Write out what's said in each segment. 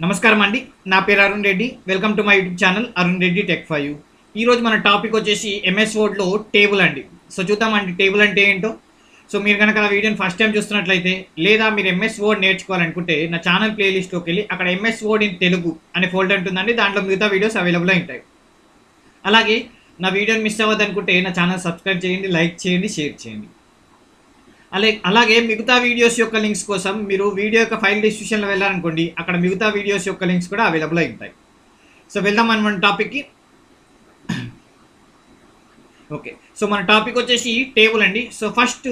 నమస్కారం అండి. నా పేరు Arun Reddy. Welcome to my YouTube channel Arun Reddy tech for you. ఈరోజు మన టాపిక్ వచ్చేసి ఎంఎస్ వర్డ్లో టేబుల్ అండి. సో చూద్దామండి టేబుల్ అంటే ఏంటో. సో మీరు కనుక నా వీడియోని ఫస్ట్ టైం చూస్తున్నట్లయితే లేదా మీరు ఎంఎస్ వర్డ్ నేర్చుకోవాలనుకుంటే నా ఛానల్ ప్లేలిస్ట్లోకి వెళ్ళి అక్కడ ఎంఎస్ వర్డ్ ఇన్ తెలుగు అనే ఫోల్డర్ ఉంటుందండి. దాంట్లో మిగతా వీడియోస్ అవైలబుల్ ఉంటాయి. అలాగే నా వీడియోని మిస్ అవ్వద్దు అనుకుంటే నా ఛానల్ సబ్స్క్రైబ్ చేయండి, లైక్ చేయండి, షేర్ చేయండి. అలాగే మిగతా వీడియోస్ యొక్క లింక్స్ కోసం మీరు వీడియో యొక్క ఫైల్ డిస్క్రిప్షన్లో వెళ్ళాలనుకోండి, అక్కడ మిగతా వీడియోస్ యొక్క లింక్స్ కూడా అవైలబుల్ అయి ఉంటాయి. సో వెళ్దాం మన టాపిక్కి. ఓకే, సో మన టాపిక్ వచ్చేసి టేబుల్ అండి. సో ఫస్ట్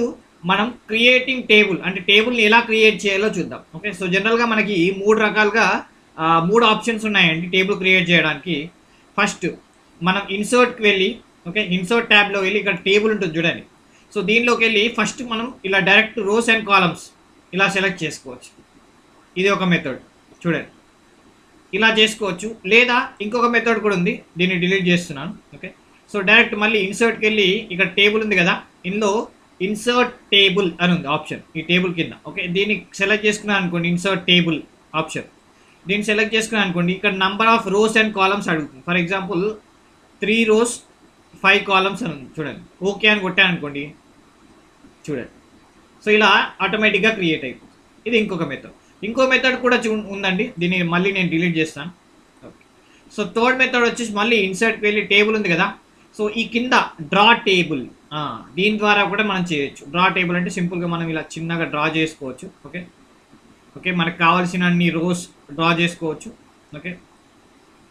మనం క్రియేటింగ్ టేబుల్ అంటే టేబుల్ని ఎలా క్రియేట్ చేయాలో చూద్దాం. ఓకే, సో జనరల్గా మనకి మూడు రకాలుగా మూడు ఆప్షన్స్ ఉన్నాయండి టేబుల్ క్రియేట్ చేయడానికి. ఫస్ట్ మనం ఇన్సర్ట్కి వెళ్ళి, ఓకే, ఇన్సర్ట్ ట్యాబ్లో వెళ్ళి ఇక్కడ టేబుల్ ఉంటుంది చూడండి. సో దీనిలోకి వెళ్ళి ఫస్ట్ మనం ఇలా డైరెక్ట్ రోస్ అండ్ కాలమ్స్ ఇలా సెలెక్ట్ చేసుకోవచ్చు. ఇది ఒక మెథడ్ చూడండి, ఇలా చేసుకోవచ్చు. లేదా ఇంకొక మెథడ్ కూడా ఉంది, దీన్ని డిలీట్ చేస్తున్నాను. ఓకే, సో డైరెక్ట్ మళ్ళీ ఇన్సర్ట్కి వెళ్ళి ఇక్కడ టేబుల్ ఉంది కదా, ఇందులో ఇన్సర్ట్ టేబుల్ అని ఉంది ఆప్షన్ ఈ టేబుల్ కింద. ఓకే, దీన్ని సెలెక్ట్ చేసుకున్నాను అనుకోండి, ఇన్సర్ట్ టేబుల్ ఆప్షన్. దీన్ని సెలెక్ట్ చేసుకున్నాను అనుకోండి, ఇక్కడ number of rows and columns అడుగుతుంది. ఫర్ ఎగ్జాంపుల్ 3 rows 5 columns అని ఉంది చూడండి. ఓకే అని కొట్టాను అనుకోండి, చూడండి. సో ఇలా ఆటోమేటిక్గా క్రియేట్ అయిపోతుంది. ఇది ఇంకొక మెథడ్. ఇంకో మెథడ్ కూడా ఉందండి, దీన్ని మళ్ళీ నేను డిలీట్ చేస్తాను. ఓకే, సో థర్డ్ మెథడ్ వచ్చేసి మళ్ళీ ఇన్సర్ట్కి వెళ్ళి టేబుల్ ఉంది కదా, సో ఈ కింద డ్రా టేబుల్, దీని ద్వారా కూడా మనం చేయొచ్చు. డ్రా టేబుల్ అంటే సింపుల్గా మనం ఇలా చిన్నగా డ్రా చేసుకోవచ్చు. ఓకే ఓకే, మనకు కావాల్సిన అన్ని రోస్ డ్రా చేసుకోవచ్చు. ఓకే,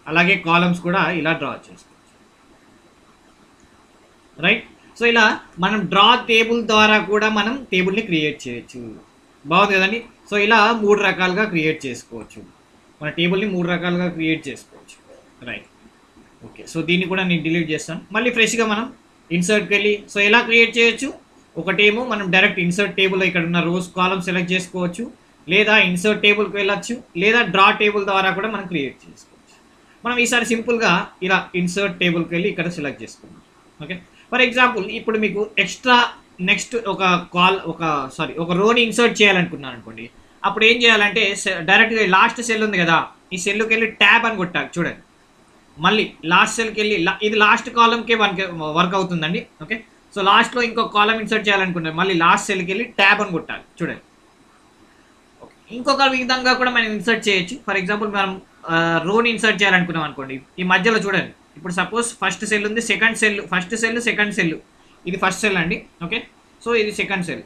అలాగే కాలమ్స్ కూడా ఇలా డ్రా చేసుకోవచ్చు. రైట్, సో ఇలా మనం డ్రా టేబుల్ ద్వారా కూడా మనం టేబుల్ని క్రియేట్ చేయొచ్చు. బాగుంది కదండి. సో ఇలా 3 రకాలుగా క్రియేట్ చేసుకోవచ్చు. మన టేబుల్ని 3 రకాలుగా క్రియేట్ చేసుకోవచ్చు. రైట్, ఓకే, సో దీన్ని కూడా నేను డిలీట్ చేస్తాను. మళ్ళీ ఫ్రెష్గా మనం ఇన్సర్ట్కి వెళ్ళి సో ఎలా క్రియేట్ చేయొచ్చు. ఒకటేమో మనం డైరెక్ట్ ఇన్సర్ట్ టేబుల్లో ఇక్కడ ఉన్న రోస్ కాలమ్ సెలెక్ట్ చేసుకోవచ్చు, లేదా ఇన్సర్ట్ టేబుల్కి వెళ్ళచ్చు, లేదా డ్రా టేబుల్ ద్వారా కూడా మనం క్రియేట్ చేసుకోవచ్చు. మనం ఈసారి సింపుల్గా ఇలా ఇన్సర్ట్ టేబుల్కి వెళ్ళి ఇక్కడ సెలెక్ట్ చేసుకున్నాం. ఓకే, ఫర్ ఎగ్జాంపుల్ ఇప్పుడు మీకు ఎక్స్ట్రా నెక్స్ట్ ఒక రోని ఇన్సర్ట్ చేయాలనుకున్నాను అనుకోండి, అప్పుడు ఏం చేయాలంటే డైరెక్ట్గా లాస్ట్ సెల్ ఉంది కదా, ఈ సెల్కి వెళ్ళి ట్యాబ్ అని కొట్టాలి చూడండి. మళ్ళీ లాస్ట్ సెల్కి వెళ్ళి ఇది లాస్ట్ కాలంకే వర్క్ అవుతుందండి. ఓకే, సో లాస్ట్లో ఇంకొక కాలం ఇన్సర్ట్ చేయాలనుకున్నాను, మళ్ళీ లాస్ట్ సెల్కి వెళ్ళి ట్యాబ్ అని కొట్టాలి చూడండి. ఓకే, ఇంకొక విధంగా కూడా మనం ఇన్సర్ట్ చేయొచ్చు. ఫర్ ఎగ్జాంపుల్ మనం రోని ఇన్సర్ట్ చేయాలనుకున్నాం అనుకోండి, ఈ మధ్యలో చూడండి. ఇప్పుడు సపోజ్ ఫస్ట్ సెల్ ఉంది, second cell, first cell second cell, ఇది ఫస్ట్ సెల్ అండి. ఓకే, సో ఇది second cell.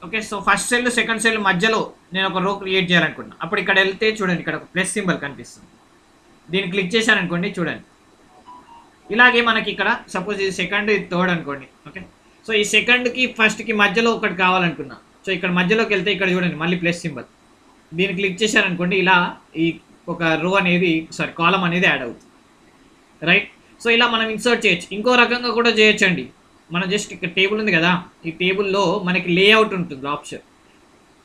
Okay, so first cell second cell మధ్యలో నేను ఒక రో క్రియేట్ చేయాలనుకుంటున్నా. అప్పుడు ఇక్కడ వెళ్తే చూడండి, ఇక్కడ ఒక ప్లస్ సింబల్ కనిపిస్తుంది, దీన్ని క్లిక్ చేశాను అనుకోండి చూడండి. ఇలాగే మనకి ఇక్కడ సపోజ్ ఇది సెకండ్, ఇది థర్డ్ అనుకోండి. ఓకే, సో ఈ సెకండ్కి ఫస్ట్కి మధ్యలో ఒకటి కావాలనుకున్నా. సో ఇక్కడ మధ్యలోకి వెళ్తే ఇక్కడ చూడండి మళ్ళీ ప్లస్ సింబల్, దీన్ని క్లిక్ చేశారనుకోండి, ఇలా ఈ ఒక రో అనేది కాలం అనేది యాడ్ అవుతుంది. రైట్, సో ఇలా మనం ఇన్సర్ట్ చేయొచ్చు. ఇంకో రకంగా కూడా చేయొచ్చు అండి. మనం జస్ట్ ఇక్కడ టేబుల్ ఉంది కదా, ఈ టేబుల్లో మనకి లేఅవుట్ ఉంటుంది ఆప్షన్.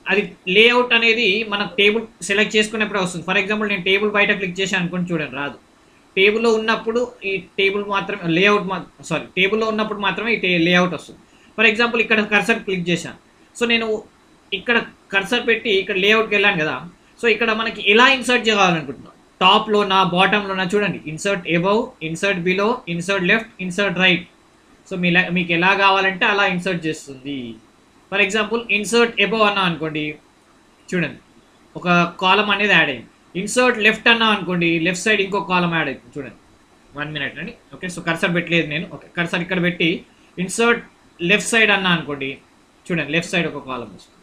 అది లేఅవుట్ అనేది మన టేబుల్ సెలెక్ట్ చేసుకునేప్పుడే వస్తుంది. ఫర్ ఎగ్జాంపుల్ నేను టేబుల్ బయట క్లిక్ చేశాను అనుకోండి చూడండి, రాదు. టేబుల్లో ఉన్నప్పుడు ఈ టేబుల్ మాత్రమే లేఅవుట్ టేబుల్లో ఉన్నప్పుడు మాత్రమే ఈ లేఅవుట్ వస్తుంది. ఫర్ ఎగ్జాంపుల్ ఇక్కడ కర్సర్ క్లిక్ చేశాను, సో నేను ఇక్కడ కర్సర్ పెట్టి ఇక్కడ లేఅవుట్కి వెళ్ళాను కదా, సో ఇక్కడ మనకి ఎలా ఇన్సర్ట్ చేయాలనుకుంటున్నాను, టాప్లోనా బాటంలోనా చూడండి, insert above, insert below, insert left, insert right. So మీకు ఎలా కావాలంటే అలా ఇన్సర్ట్ చేస్తుంది. ఫర్ ఎగ్జాంపుల్ ఇన్సర్ట్ అబౌవ్ అన్నా అనుకోండి చూడండి, ఒక కాలం అనేది యాడ్ అయింది. ఇన్సర్ట్ లెఫ్ట్ అన్నా అనుకోండి, లెఫ్ట్ సైడ్ ఇంకో కాలం యాడ్ అవుతుంది చూడండి. 1 minute అండి. ఓకే, సో కర్సర్ పెట్టలేదు నేను. ఓకే, కర్సర్ ఇక్కడ పెట్టి ఇన్సర్ట్ లెఫ్ట్ సైడ్ అన్నా అనుకోండి చూడండి, లెఫ్ట్ సైడ్ ఒక కాలం వస్తుంది.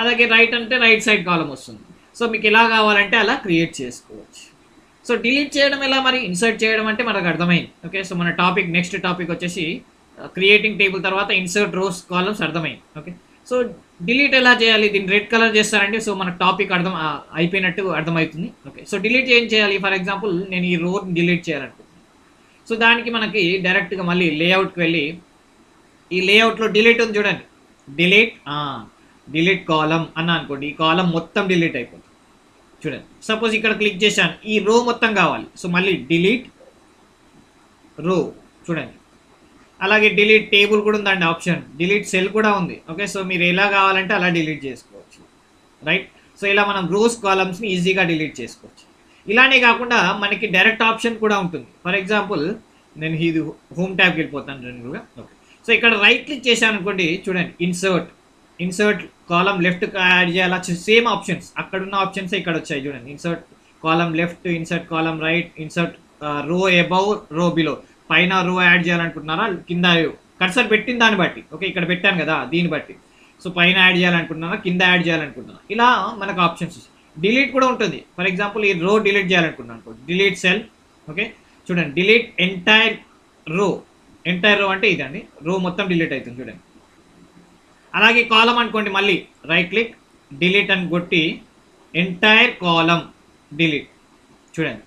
అలాగే రైట్ అంటే రైట్ సైడ్ కాలం వస్తుంది. సో మీకు ఎలా కావాలంటే అలా క్రియేట్ చేసుకోవచ్చు. సో డిలీట్ చేయడం ఎలా, మరి ఇన్సర్ట్ చేయడం అంటే మనకు అర్థమైంది. ఓకే, సో మన నెక్స్ట్ టాపిక్ వచ్చేసి క్రియేటింగ్ టేబుల్ తర్వాత ఇన్సర్ట్ రోస్ కాలమ్స్ అర్థమైంది. ఓకే, సో డిలీట్ ఎలా చేయాలి, దీన్ని రెడ్ కలర్ చేస్తారండి. సో మన టాపిక్ అయిపోయినట్టు అర్థమవుతుంది. ఓకే, సో డిలీట్ ఏం చేయాలి, ఫర్ ఎగ్జాంపుల్ నేను ఈ రోని డిలీట్ చేయాలనుకుంటున్నాను. సో దానికి మనకి డైరెక్ట్గా మళ్ళీ లేఅవుట్కి వెళ్ళి ఈ లేఅవుట్లో డిలీట్ ఉంది చూడండి, డిలీట్ కాలం అన్నా అనుకోండి, ఈ కాలం మొత్తం డిలీట్ అయిపోతుంది చూడండి. సపోజ్ ఇక్కడ క్లిక్ చేశాను, ఈ రో మొత్తం కావాలి, సో మళ్ళీ డిలీట్ రో చూడండి. అలాగే డిలీట్ టేబుల్ కూడా ఉందండి ఆప్షన్, డిలీట్ సెల్ కూడా ఉంది. ఓకే, సో మీరు ఎలా కావాలంటే అలా డిలీట్ చేసుకోవచ్చు. రైట్, సో ఇలా మనం రోస్ కాలమ్స్ని ఈజీగా డిలీట్ చేసుకోవచ్చు. ఇలానే కాకుండా మనకి డైరెక్ట్ ఆప్షన్ కూడా ఉంటుంది. ఫర్ ఎగ్జాంపుల్ నేను ఇది హోమ్ ట్యాబ్కి వెళ్ళిపోతాను జనరల్గా. ఓకే, సో ఇక్కడ రైట్ క్లిక్ చేశాను అనుకోండి, చూడండి ఇన్సర్ట్ కాలం లెఫ్ట్ యాడ్ చేయాలా, సేమ్ ఆప్షన్స్ అక్కడ ఉన్న ఆప్షన్స్ ఇక్కడ వచ్చాయి చూడండి. ఇన్సర్ట్ కాలం లెఫ్ట్, ఇన్సర్ట్ కాలం రైట్, ఇన్సర్ట్ రో అబౌవ్, రో బిలో. పైన రో యాడ్ చేయాలనుకుంటున్నారా, కింద కర్సర్ పెట్టిన దాన్ని బట్టి. ఓకే, ఇక్కడ పెట్టాను కదా దీన్ని బట్టి. సో పైన యాడ్ చేయాలనుకుంటున్నారా, కింద యాడ్ చేయాలనుకుంటున్నారా, ఇలా మనకు ఆప్షన్స్. డిలీట్ కూడా ఉంటుంది. ఫర్ ఎగ్జాంపుల్ ఈ రో డిలీట్ చేయాలనుకుంటున్నాను అనుకో, డిలీట్ సెల్. ఓకే, చూడండి డిలీట్ ఎంటైర్ రో అంటే ఇదండి, రో మొత్తం డిలీట్ అవుతుంది చూడండి. అలాగే కాలం అనుకోండి, మళ్ళీ రైట్ క్లిక్ డిలీట్ అని కొట్టి ఎంటైర్ కాలం డిలీట్. చూడండి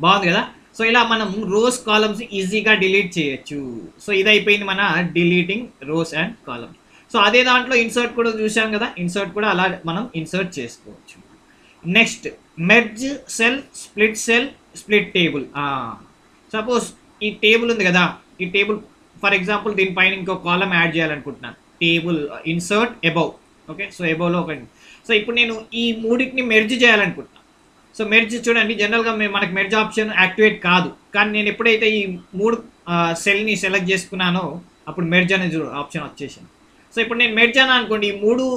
బాగుంది కదా. సో ఇలా మనం రోస్ కాలమ్స్ ఈజీగా డిలీట్ చేయొచ్చు. సో ఇది అయిపోయింది మన deleting rose and columns. So అదే దాంట్లో ఇన్సర్ట్ కూడా చూసాం కదా, ఇన్సర్ట్ కూడా అలా మనం ఇన్సర్ట్ చేసుకోవచ్చు. Next merge cell, split table. Suppose ఈ టేబుల్ ఉంది కదా, ఈ టేబుల్ ఫర్ ఎగ్జాంపుల్ దీనిపైన ఇంకో కాలం యాడ్ చేయాలనుకుంటున్నాను, table insert above. Okay, so అబౌవ్లో ఒకటి. సో ఇప్పుడు నేను ఈ మూడింటిని మెర్జ్ చేయాలనుకుంటున్నాను. సో మెర్జ్ చూడండి, జనరల్గా మనకి మెర్జ్ ఆప్షన్ యాక్టివేట్ కాదు, కానీ నేను ఎప్పుడైతే ఈ 3 సెల్ని సెలెక్ట్ చేసుకున్నానో అప్పుడు మెర్జ్ అనేది ఆప్షన్ వచ్చేసింది. సో ఇప్పుడు నేను మెర్జ్ అని అనుకోండి, ఈ 3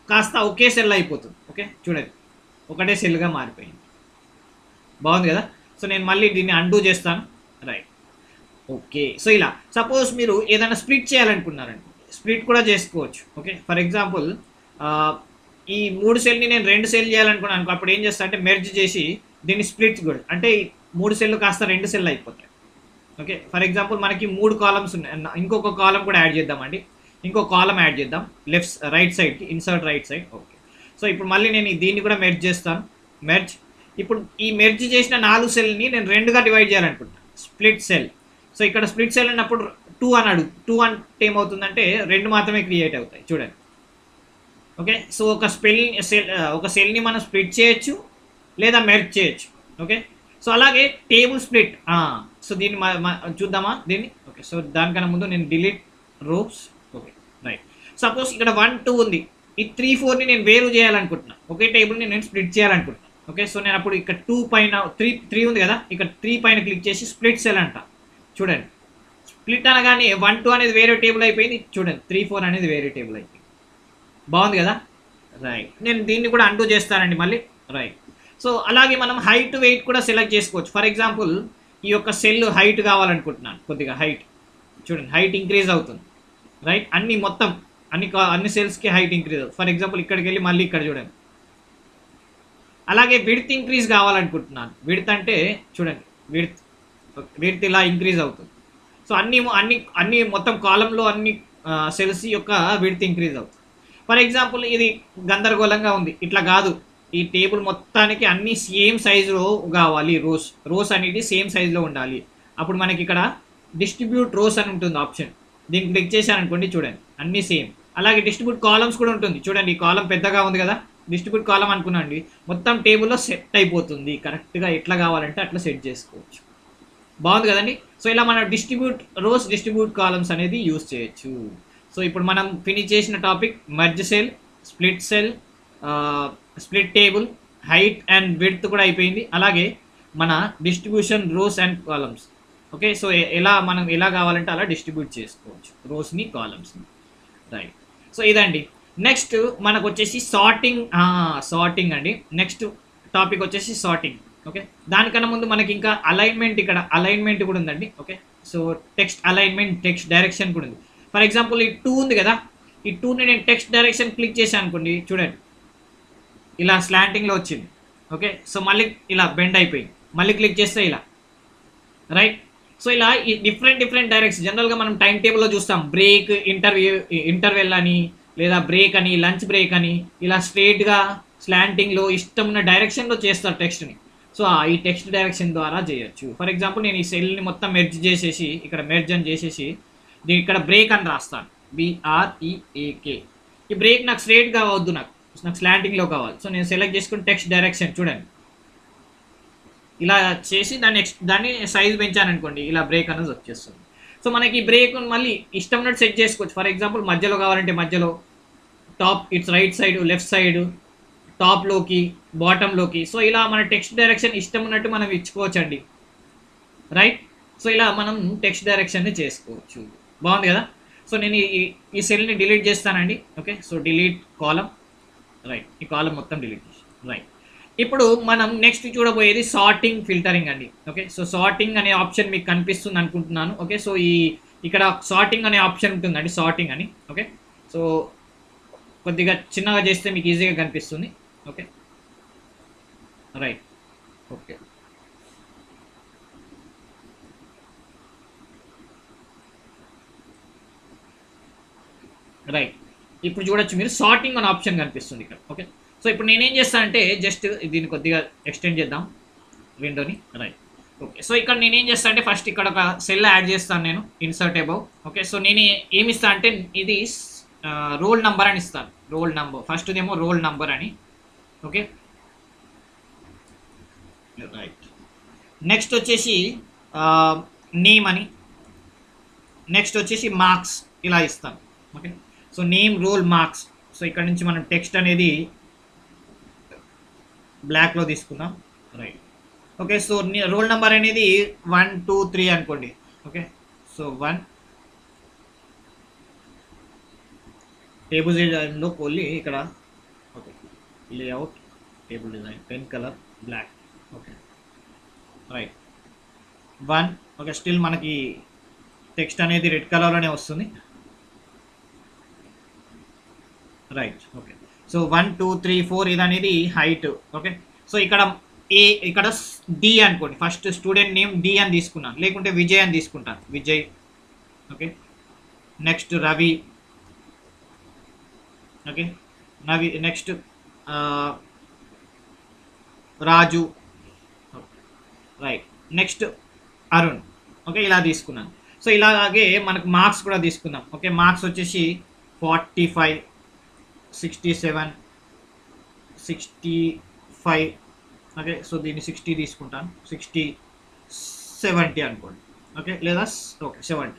కాస్త ఒకే సెల్ అయిపోతుంది. ఓకే, చూడండి ఒకటే సెల్గా మారిపోయింది. బాగుంది కదా. సో నేను మళ్ళీ దీన్ని అండూ చేస్తాను. Right, okay. సో ఇలా సపోజ్ మీరు ఏదైనా స్ప్లిట్ చేయాలనుకున్నారండి, స్ప్లిట్ కూడా చేసుకోవచ్చు. ఓకే, ఫర్ ఎగ్జాంపుల్ ఈ 3 సెల్ని నేను 2 సెల్ చేయాలనుకున్నాను అనుకో, అప్పుడు ఏం చేస్తా అంటే మెర్జ్ చేసి దీన్ని స్ప్లిట్ కూడా, అంటే 3 సెల్లు కాస్త 2 సెల్ అయిపోతాయి. ఓకే, ఫర్ ఎగ్జాంపుల్ మనకి 3 కాలమ్స్ ఉన్నాయి, ఇంకొక కాలం కూడా యాడ్ చేద్దామండి, ఇంకో కాలం యాడ్ చేద్దాం రైట్ సైడ్కి, insert right side. Okay, so ఇప్పుడు మళ్ళీ నేను దీన్ని కూడా మెర్జ్ చేస్తాను. మెర్జ్. ఇప్పుడు ఈ మెర్జ్ చేసిన 4 సెల్ని నేను 2గా డివైడ్ చేయాలనుకుంటాను, స్ప్లిట్ సెల్. సో ఇక్కడ స్ప్లిట్ సెల్ అన్నప్పుడు 2 అని అడుగు. 2 అంటే ఏమవుతుందంటే 2 మాత్రమే క్రియేట్ అవుతాయి చూడండి. ఓకే, సో ఒక సెల్ని మనం స్ప్లిట్ చేయొచ్చు లేదా మెర్జ్ చేయొచ్చు. ఓకే, సో అలాగే టేబుల్ స్ప్లిట్. సో దీన్ని చూద్దామా దీన్ని. ఓకే, సో దానికన్నా ముందు నేను delete rows. Okay, right. Suppose ఇక్కడ 1, 2 ఉంది, ఈ 3, 4ని నేను వేరు చేయాలనుకుంటున్నాను, ఒకే టేబుల్ని నేను స్ప్లిట్ చేయాలనుకుంటున్నాను. ఓకే, సో నేను అప్పుడు ఇక్కడ 2 పైన 3 ఉంది కదా, ఇక్కడ 3 పైన క్లిక్ చేసి స్ప్లిట్ సెల్ అంట. చూడండి స్ప్లిట్ అనగానే 1, 2 అనేది వేరే టేబుల్ అయిపోయింది, చూడండి 3, 4 అనేది వేరే టేబుల్ అయిపోయింది. బాగుంది కదా. రైట్, నేను దీన్ని కూడా అండూ చేస్తానండి మళ్ళీ. రైట్, సో అలాగే మనం హైట్ వెయిట్ కూడా సెలెక్ట్ చేసుకోవచ్చు. ఫర్ ఎగ్జాంపుల్ ఈ యొక్క సెల్ హైట్ కావాలనుకుంటున్నాను, కొద్దిగా హైట్. చూడండి హైట్ ఇంక్రీజ్ అవుతుంది. రైట్, మొత్తం అన్ని సెల్స్కి హైట్ ఇంక్రీజ్ అవుతుంది. ఫర్ ఎగ్జాంపుల్ ఇక్కడికి వెళ్ళి మళ్ళీ ఇక్కడ చూడండి. అలాగే విడ్త్ ఇంక్రీజ్ కావాలనుకుంటున్నాను. విడ్త్ అంటే చూడండి విడ్త్ ఇలా ఇంక్రీజ్ అవుతుంది. సో అన్ని మొత్తం కాలంలో అన్ని సెల్స్ యొక్క విడ్త్ ఇంక్రీజ్ అవుతుంది. ఫర్ ఎగ్జాంపుల్ ఇది గందరగోళంగా ఉంది, ఇట్లా కాదు, ఈ టేబుల్ మొత్తానికి అన్ని సేమ్ సైజులో కావాలి. రోస్ అనేది సేమ్ సైజులో ఉండాలి. అప్పుడు మనకి ఇక్కడ డిస్ట్రిబ్యూట్ రోస్ అని ఉంటుంది ఆప్షన్, దీన్ని క్లిక్ చేశారనుకోండి, చూడండి అన్నీ సేమ్. అలాగే డిస్ట్రిబ్యూట్ కాలమ్స్ కూడా ఉంటుంది. చూడండి ఈ కాలం పెద్దగా ఉంది కదా, డిస్ట్రిబ్యూట్ కాలం అనుకున్నాండి, మొత్తం టేబుల్లో సెట్ అయిపోతుంది. కరెక్ట్గా ఎట్లా కావాలంటే అట్లా సెట్ చేసుకోవచ్చు. బాగుంది కదండి. సో ఇలా మనం డిస్ట్రిబ్యూట్ కాలమ్స్ అనేది యూజ్ చేయొచ్చు. సో ఇప్పుడు మనం ఫినిష్ చేసిన topic merge cell, split table, height and width కూడా అయిపోయింది. అలాగే మన distribution rose and columns. Okay, so మనం ఎలా కావాలంటే అలా డిస్ట్రిబ్యూట్ చేసుకోవచ్చు రోస్ని, కాలమ్స్ని. రైట్, సో ఇదండి. నెక్స్ట్ మనకు వచ్చేసి సార్టింగ్ అండి. నెక్స్ట్ టాపిక్ వచ్చేసి సార్టింగ్. ఓకే, దానికన్నా ముందు మనకి ఇంకా అలైన్మెంట్ కూడా ఉందండి. Okay, so text alignment, text direction కూడా ఉంది. ఫర్ ఎగ్జాంపుల్ ఈ 2 ఉంది కదా, ఈ 2ని నేను టెక్స్ట్ డైరెక్షన్ క్లిక్ చేశాను అనుకోండి, చూడండి ఇలా స్లాంటింగ్లో వచ్చింది. ఓకే, సో మళ్ళీ ఇలా బెండ్ అయిపోయింది, మళ్ళీ క్లిక్ చేస్తే ఇలా. రైట్, సో ఇలా ఈ డిఫరెంట్ డైరెక్షన్ జనరల్గా మనం టైం టేబుల్లో చూస్తాం, బ్రేక్, ఇంటర్వెల్ అని, లేదా బ్రేక్ అని, లంచ్ బ్రేక్ అని, ఇలా స్ట్రేట్గా స్లాంటింగ్లో ఇష్టం ఉన్న డైరెక్షన్లో చేస్తారు టెక్స్ట్ని. సో ఈ టెక్స్ట్ డైరెక్షన్ ద్వారా చేయొచ్చు. ఫర్ ఎగ్జాంపుల్ నేను ఈ సెల్ని మొత్తం మెర్జ్ చేసేసి, ఇక్కడ మెర్జ్ అని చేసేసి దీని ఇక్కడ బ్రేక్ అని రాస్తాను, BREAK. ఈ బ్రేక్ నాకు స్ట్రేట్గా వద్దు, నాకు స్లాంటింగ్లో కావాలి. సో నేను సెలెక్ట్ చేసుకుని టెక్స్ట్ డైరెక్షన్ చూడండి ఇలా చేసి దాన్ని సైజ్ పెంచాను అనుకోండి, ఇలా బ్రేక్ అనేది వచ్చేస్తుంది. సో మనకి బ్రేక్ మళ్ళీ ఇష్టం ఉన్నట్టు సెట్ చేసుకోవచ్చు. ఫర్ ఎగ్జాంపుల్ మధ్యలో కావాలంటే మధ్యలో, top its right side, left side, టాప్లోకి, బాటంలోకి. సో ఇలా మన టెక్స్ట్ డైరెక్షన్ ఇష్టం ఉన్నట్టు మనం ఇచ్చుకోవచ్చండి, రైట్. సో ఇలా మనం టెక్స్ట్ డైరెక్షన్ని చేసుకోవచ్చు. బాగుంది కదా. సో నేను ఈ సెల్ని డిలీట్ చేస్తానండి. ఓకే, సో డిలీట్ కాలం, రైట్. ఈ కాలం మొత్తం డిలీట్ చేసి, రైట్. ఇప్పుడు మనం నెక్స్ట్ చూడబోయేది సార్టింగ్, ఫిల్టరింగ్ అండి. ఓకే, సో సార్టింగ్ అనే ఆప్షన్ మీకు కనిపిస్తుంది అనుకుంటున్నాను. ఓకే, సో ఇక్కడ సార్టింగ్ అనే ఆప్షన్ ఉంటుందండి, సార్టింగ్ అని. ఓకే, సో కొద్దిగా చిన్నగా చేస్తే మీకు ఈజీగా కనిపిస్తుంది. Okay, right. Okay, right. ఇప్పుడు చూడొచ్చు మీరు సార్టింగ్ అనే ఆప్షన్ కనిపిస్తుంది ఇక్కడ. ఓకే, సో ఇప్పుడు నేనేం చేస్తానంటే జస్ట్ దీన్ని కొద్దిగా ఎక్స్టెండ్ చేద్దాం విండోని, రైట్. ఓకే, సో ఇక్కడ నేనేం చేస్తాను అంటే ఫస్ట్ ఇక్కడ ఒక సెల్ యాడ్ చేస్తాను నేను, ఇన్సర్ట్ అబౌవ్. ఓకే, సో నేను ఏమి ఇస్తాను అంటే ఇది రోల్ నంబర్ అని ఇస్తాను, రోల్ నంబర్. ఫస్ట్దేమో రోల్ నంబర్ అని. Okay, right. నెక్స్ట్ వచ్చేసి నేమ్ అని, నెక్స్ట్ వచ్చేసి మార్క్స్ ఇలా ఇస్తాను. Okay, so name, roll, marks. So ఇక్కడ నుంచి మనం టెక్స్ట్ అనేది బ్లాక్లో తీసుకుందాం, right. Okay, so roll number అనేది 1 2 3 అనుకోండి. ఓకే, సో 1 టేబుల్ డిజైన్లో వెళ్ళి ఇక్కడ, okay, layout, table design, pen colour black. Okay, right. 1. Okay, still మనకి టెక్స్ట్ అనేది రెడ్ కలర్లోనే వస్తుంది, రైట్. ఓకే, సో 1 2 3 4 ఇది అనేది హైట్. ఓకే, సో ఇక్కడ డి అనుకోండి. ఫస్ట్ స్టూడెంట్ నేమ్ డి అని తీసుకున్నాను, లేకుంటే విజయ్ అని తీసుకుంటాను, Vijay. Okay, next Ravi. Okay, next Raju, right. Next Arun. Okay, ఇలా తీసుకున్నాను. సో ఇలాగే మనకు మార్క్స్ కూడా తీసుకుందాం. ఓకే, మార్క్స్ వచ్చేసి 45 67 65. ఓకే, సో దీన్ని 60 తీసుకుంటాను, 60 70 అనుకోండి. ఓకే, లేదా ఓకే 70.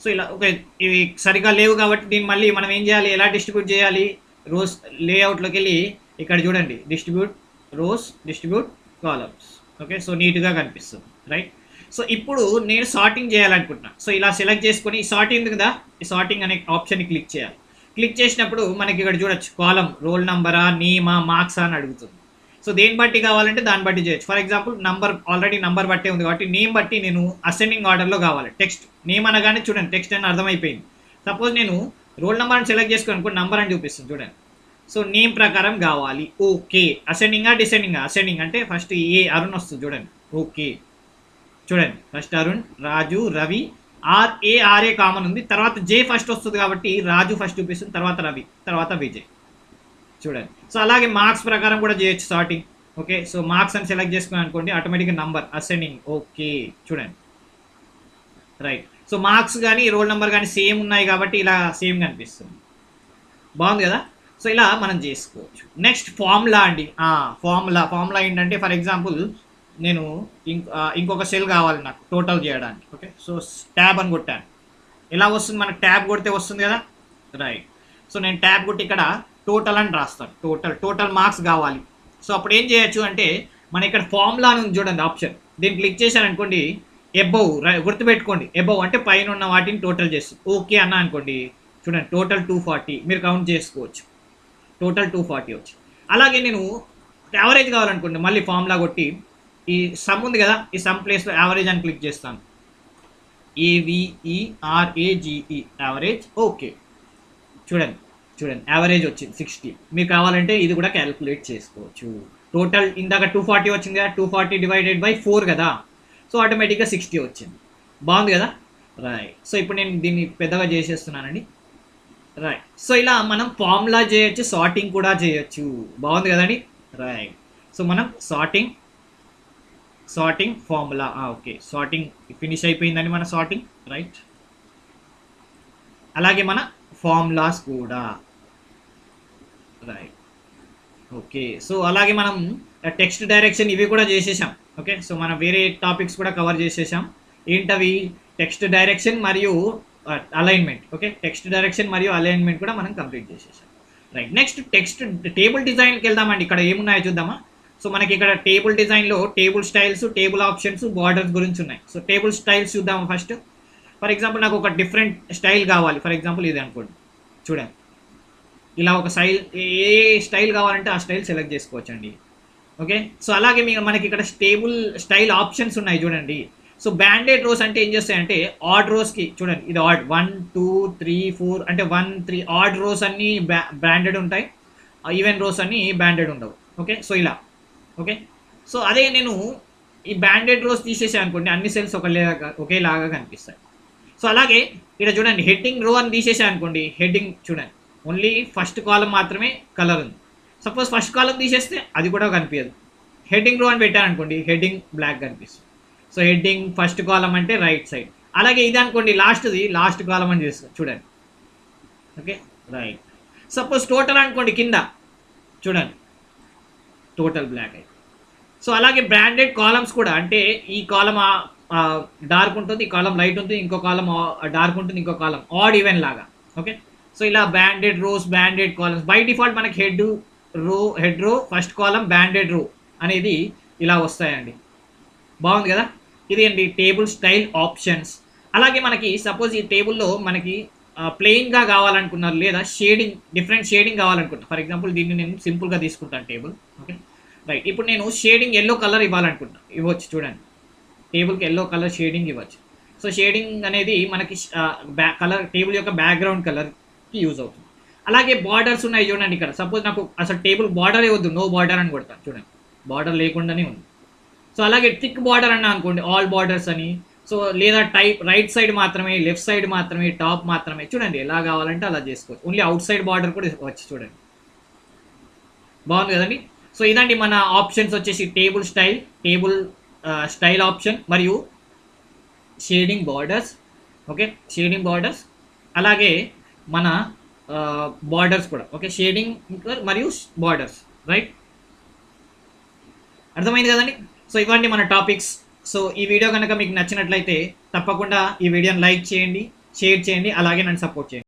సో ఇలా ఓకే, ఇవి సరిగా లేవు కాబట్టి దీన్ని మళ్ళీ మనం ఏం చేయాలి, ఎలా డిస్ట్రిబ్యూట్ చేయాలి, రోస్ లేఅవుట్లోకి వెళ్ళి ఇక్కడ చూడండి, distribute rows, distribute columns. Okay, so నీట్గా కనిపిస్తుంది, రైట్. సో ఇప్పుడు నేను సార్టింగ్ చేయాలనుకుంటున్నాను. సో ఇలా సెలెక్ట్ చేసుకొని సార్టింగ్ కదా, ఈ సార్టింగ్ అనే ఆప్షన్ని క్లిక్ చేయాలి. క్లిక్ చేసినప్పుడు మనకి ఇక్కడ చూడొచ్చు కాలం, రోల్ నంబరా, నేమా, మార్క్సా అని అడుగుతుంది. సో దేని బట్టి కావాలంటే దాన్ని బట్టి చేయొచ్చు. For example number already number బట్టే ఉంది కాబట్టి నేమ్ బట్టి నేను అసెండింగ్ ఆర్డర్లో కావాలి. టెక్స్ట్ నేమ్ అనగానే చూడండి టెక్స్ట్ అని అర్థమైపోయింది. సపోజ్ నేను రోల్ నెంబర్ అని సెలెక్ట్ చేసుకుని అనుకో, నంబర్ అని చూపిస్తుంది చూడండి. సో నేమ్ ప్రకారం కావాలి, ఓకే. అసెండింగా డిసెండింగా, అసెండింగ్ అంటే ఫస్ట్ ఏ అరుణ్ వస్తుంది చూడండి, ఓకే. చూడండి ఫస్ట్ అరుణ్, రాజు, రవి, ఆర్ఏ కామన్ ఉంది, తర్వాత జే ఫస్ట్ వస్తుంది కాబట్టి రాజు ఫస్ట్ చూపిస్తుంది, తర్వాత రవి, తర్వాత విజయ్. చూడండి. సో అలాగే మార్క్స్ ప్రకారం కూడా చేయొచ్చు సార్టింగ్. ఓకే, సో మార్క్స్ అని సెలెక్ట్ చేసుకుని అనుకోండి, ఆటోమేటిక్గా నంబర్ అసెండింగ్, ఓకే. చూడండి, రైట్. సో మార్క్స్ కానీ రోల్ నెంబర్ కానీ సేమ్ ఉన్నాయి కాబట్టి ఇలా సేమ్ కనిపిస్తుంది. బాగుంది కదా. సో ఇలా మనం చేసుకోవచ్చు. నెక్స్ట్ ఫార్ములా అండి. ఫార్ములా ఏంటంటే ఫర్ ఎగ్జాంపుల్ నేను ఇంకొక సెల్ కావాలి నాకు టోటల్ చేయడానికి. ఓకే, సో ట్యాబ్ అని కొట్టాను. ఎలా వస్తుంది మనకు, ట్యాబ్ కొడితే వస్తుంది కదా, రైట్. సో నేను ట్యాబ్ కొట్టి ఇక్కడ టోటల్ అని రాస్తాను, టోటల్ మార్క్స్ కావాలి. సో అప్పుడు ఏం చేయొచ్చు అంటే మన ఇక్కడ ఫార్ములా అని చూడండి ఆప్షన్, దీన్ని క్లిక్ చేశాను అనుకోండి, ఎబోవ్ గుర్తుపెట్టుకోండి, ఎబోవ్ అంటే పైన ఉన్న వాటిని టోటల్ చేస్తుంది. ఓకే అన్న అనుకోండి, చూడండి టోటల్ 240 మీరు కౌంట్ చేసుకోవచ్చు, టోటల్ 240 వచ్చి. అలాగే నేను యావరేజ్ కావాలనుకోండి, మళ్ళీ ఫార్ములా కొట్టి ఈ సమ్ ఉంది కదా, ఈ సమ్ ప్లేస్లో యావరేజ్ అని క్లిక్ చేస్తాను, AVERAGE యావరేజ్. ఓకే, చూడండి యావరేజ్ వచ్చింది 60. మీకు కావాలంటే ఇది కూడా క్యాలిక్యులేట్ చేసుకోవచ్చు. టోటల్ ఇందాక 240 వచ్చింది కదా, 240 డివైడెడ్ బై 4 కదా, సో ఆటోమేటిక్గా 60 వచ్చింది. బాగుంది కదా, రైట్. సో ఇప్పుడు నేను దీన్ని పెద్దగా చేసేస్తున్నానండి, రైట్. సో ఇలా మనం ఫార్ములా చేయొచ్చు, సార్టింగ్ కూడా చేయొచ్చు. బాగుంది కదండి, రైట్. సో మనం sorting formula, okay, sorting finish అయిపోయిందని మన సార్టింగ్, రైట్. అలాగే మన ఫార్ములాస్ కూడా, రైట్. ఓకే, సో అలాగే మనం టెక్స్ట్ డైరెక్షన్ ఇవి కూడా చేసేసాం. ఓకే, సో మనం వేరే టాపిక్స్ కూడా కవర్ చేసేసాం. ఏంటవి, టెక్స్ట్ డైరెక్షన్ మరియు అలైన్మెంట్. ఓకే, టెక్స్ట్ డైరెక్షన్ మరియు అలైన్మెంట్ కూడా మనం కంప్లీట్ చేసేసాం. రైట్. నెక్స్ట్ టెక్స్ట్ టేబుల్ డిజైన్కి వెళ్దామండి. ఇక్కడ ఏమున్నాయో చూద్దామా. సో మనకి ఇక్కడ టేబుల్ డిజైన్లో table styles, table options, borders గురించి ఉన్నాయి. సో టేబుల్ స్టైల్స్ చూద్దాము ఫస్ట్. ఫర్ ఎగ్జాంపుల్ నాకు ఒక డిఫరెంట్ స్టైల్ కావాలి. ఫర్ ఎగ్జాంపుల్ ఇది అనుకోండి, చూడండి ఇలా ఒక స్టైల్, ఏ స్టైల్ కావాలంటే ఆ స్టైల్ సెలెక్ట్ చేసుకోవచ్చండి. ఓకే. సో అలాగే మనకి ఇక్కడ టేబుల్ స్టైల్ ఆప్షన్స్ ఉన్నాయి చూడండి. సో బ్యాండెడ్ రోస్ అంటే ఏం చేస్తాయంటే ఆడ్ రోస్కి చూడండి, ఇది ఆడ్ 1 2 3 4 అంటే 1 3 ఆడ్ రోస్ అన్నీ బ్రాండెడ్ ఉంటాయి, ఈవెన్ రోస్ అన్నీ బ్యాండెడ్ ఉండవు. ఓకే. సో ఇలా. ఓకే. సో అదే నేను ఈ బ్యాండెడ్ రోస్ తీసేసాను అనుకోండి, అన్ని సెల్స్ ఒకేలాగా కనిపిస్తాయి. సో అలాగే ఇక్కడ చూడండి హెడ్డింగ్ రో అని తీసేసాను అనుకోండి, హెడ్డింగ్ చూడండి ఓన్లీ ఫస్ట్ కాలం మాత్రమే కలర్ ఉంది. సపోజ్ ఫస్ట్ కాలం తీసేస్తే అది కూడా కనిపించదు. హెడ్డింగ్ రో అని పెట్టాను అనుకోండి, హెడ్డింగ్ బ్లాక్ కనిపిస్తుంది. సో హెడ్డింగ్ ఫస్ట్ కాలం అంటే రైట్ సైడ్. అలాగే ఇది అనుకోండి లాస్ట్ కాలం అని చేస్తుంది చూడండి. ఓకే. రైట్. సపోజ్ టోటల్ అనుకోండి, కింద చూడండి టోటల్ బ్లాక్ అయితే. సో అలాగే బ్రాండెడ్ కాలమ్స్ కూడా, అంటే ఈ కాలం డార్క్ ఉంటుంది, ఈ కాలం లైట్ ఉంటుంది, ఇంకో కాలం డార్క్ ఉంటుంది, ఇంకో కాలం ఆడ్ ఈవెన్ లాగా. ఓకే. సో ఇలా banded rows, banded columns. By default మనకి head row first column banded row అనేది ఇలా వస్తాయండి. బాగుంది కదా. ఇది అండి టేబుల్ స్టైల్ ఆప్షన్స్. అలాగే మనకి సపోజ్ ఈ టేబుల్లో మనకి ప్లెయిన్గా కావాలనుకున్నారు, లేదా షేడింగ్, డిఫరెంట్ షేడింగ్ కావాలనుకుంటాను. ఫర్ ఎగ్జాంపుల్ దీన్ని నేను సింపుల్గా తీసుకుంటాను టేబుల్. ఓకే. రైట్. ఇప్పుడు నేను షేడింగ్ ఎల్లో కలర్ ఇవ్వాలనుకుంటాను, ఇవ్వచ్చు చూడండి. టేబుల్కి ఎల్లో కలర్ షేడింగ్ ఇవ్వచ్చు. సో షేడింగ్ అనేది మనకి కలర్ టేబుల్ యొక్క బ్యాక్గ్రౌండ్ కలర్కి యూజ్ అవుతుంది. అలాగే బార్డర్స్ ఉన్నాయి చూడండి. ఇక్కడ సపోజ్ నాకు అసలు టేబుల్ బార్డర్ ఇవ్వద్దు, నో బార్డర్ అని కొడతాను చూడండి, బార్డర్ లేకుండానే ఉంది. సో అలాగే థిక్ బార్డర్ అన్నా అనుకోండి, ఆల్ బార్డర్స్ అని. సో లేదా టైప్ రైట్ సైడ్ మాత్రమే, లెఫ్ట్ సైడ్ మాత్రమే, టాప్ మాత్రమే, చూడండి ఎలా కావాలంటే అలా చేసుకోవచ్చు. ఓన్లీ అవుట్ సైడ్ బార్డర్ కూడా వచ్చి చూడండి. బాగుంది కదండి. సో ఇదండి మన ఆప్షన్స్ వచ్చేసి టేబుల్ స్టైల్ ఆప్షన్ మరియు shading borders. Okay. Shading borders అలాగే మన బార్డర్స్ కూడా. ఓకే. షేడింగ్ మరియు బార్డర్స్. రైట్. అర్థమైంది కదండి. సో ఇవ్వండి మన టాపిక్స్. సో ఈ వీడియో కనుక మీకు నచ్చినట్లయితే తప్పకుండా ఈ వీడియోని లైక్ చేయండి, షేర్ చేయండి, అలాగే నన్ను సపోర్ట్ చేయండి.